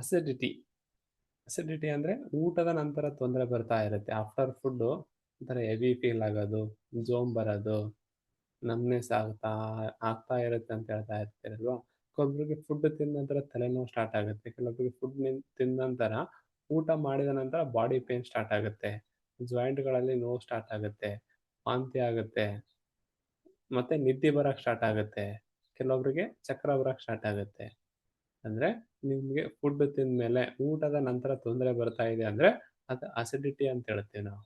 Acidity. Acidity ಅಂದರೆ ಊಟದ ನಂತರ ತೊಂದರೆ ಬರ್ತಾ ಇರುತ್ತೆ. ಆಫ್ಟರ್ ಫುಡ್ಡು ಒಂಥರ ಹೆವಿ ಫೀಲ್ ಆಗೋದು, ಜೋಮ್ ಬರೋದು, ನಮ್ನೆಸ್ ಆಗ್ತಾ ಇರುತ್ತೆ ಅಂತ ಹೇಳ್ತಾ ಇರ್ತೀರಲ್ವಾ. ಕೆಲವೊಬ್ರಿಗೆ ಫುಡ್ ತಿಂದ ನಂತರ ತಲೆನೋವು ಸ್ಟಾರ್ಟ್ ಆಗುತ್ತೆ. ಕೆಲವೊಬ್ರಿಗೆ ಫುಡ್ ತಿಂದ ನಂತರ ಊಟ ಮಾಡಿದ ನಂತರ ಬಾಡಿ ಪೇನ್ ಸ್ಟಾರ್ಟ್ ಆಗುತ್ತೆ. ಜಾಯಿಂಟ್ಗಳಲ್ಲಿ ನೋವು ಸ್ಟಾರ್ಟ್ ಆಗುತ್ತೆ, ವಾಂತಿ ಆಗುತ್ತೆ, ಮತ್ತೆ ನಿದ್ದೆ ಬರಕ್ಕೆ ಸ್ಟಾರ್ಟ್ ಆಗುತ್ತೆ. ಕೆಲವೊಬ್ರಿಗೆ ಚಕ್ರ ಬರಕ್ಕೆ ಸ್ಟಾರ್ಟ್ ಆಗುತ್ತೆ. ಅಂದರೆ ನಿಮಗೆ ಫುಡ್ ತಿಂದಮೇಲೆ ಊಟದ ನಂತರ ತೊಂದರೆ ಬರ್ತಾ ಇದೆ ಅಂದರೆ ಅದು ಅಸಿಡಿಟಿ ಅಂತ ಹೇಳ್ತೀವಿ ನಾವು.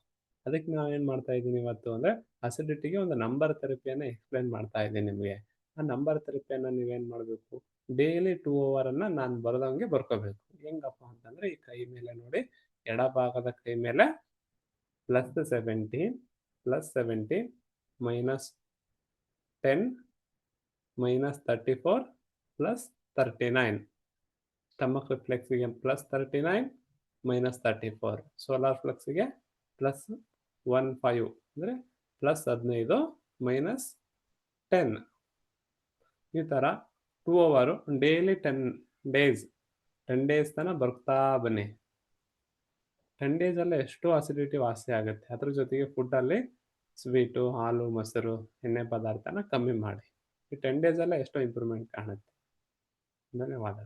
ಅದಕ್ಕೆ ನಾವೇನು ಮಾಡ್ತಾ ಇದ್ದೀನಿ ಇವತ್ತು ಅಂದರೆ ಅಸಿಡಿಟಿಗೆ ಒಂದು ನಂಬರ್ ಥೆರಪಿಯನ್ನು ಎಕ್ಸ್ಪ್ಲೇನ್ ಮಾಡ್ತಾ ಇದ್ದೀನಿ ನಿಮಗೆ. ಆ ನಂಬರ್ ಥೆರಪಿಯನ್ನು ನೀವೇನು ಮಾಡಬೇಕು, ಡೈಲಿ 2 ಅವರನ್ನು ನಾನು ಬರ್ದಂಗೆ ಬರ್ಕೋಬೇಕು. ಹೆಂಗಪ್ಪ ಅಂತಂದರೆ ಈ ಕೈ ಮೇಲೆ ನೋಡಿ, ಎಡಭಾಗದ ಕೈ ಮೇಲೆ +17 +17 -10 -34 +39. ಸ್ಟಮಕ್ ಫ್ಲೆಕ್ಸಿಗೆ +39 -34. ಸೋಲಾರ್ ಫ್ಲೆಕ್ಸಿಗೆ +15 ಅಂದರೆ +15 -10. ಈ ಥರ 2 ಅವರು ಡೈಲಿ 10 ಡೇಸ್ 10 ಡೇಸ್ ತನಕ ಬರ್ತಾ ಬನ್ನಿ. 10 ಡೇಸಲ್ಲೇ ಎಷ್ಟೋ ಅಸಿಡಿಟಿ ವಾಸಿ ಆಗುತ್ತೆ. ಅದ್ರ ಜೊತೆಗೆ ಫುಡ್ಡಲ್ಲಿ ಸ್ವೀಟು, ಹಾಲು, ಮೊಸರು, ಎಣ್ಣೆ ಪದಾರ್ಥನ ಕಮ್ಮಿ ಮಾಡಿ. ಈ 10 ಡೇಸಲ್ಲೇ ಎಷ್ಟೋ ಇಂಪ್ರೂವ್ಮೆಂಟ್ ಕಾಣುತ್ತೆ. ಧನ್ಯವಾದ.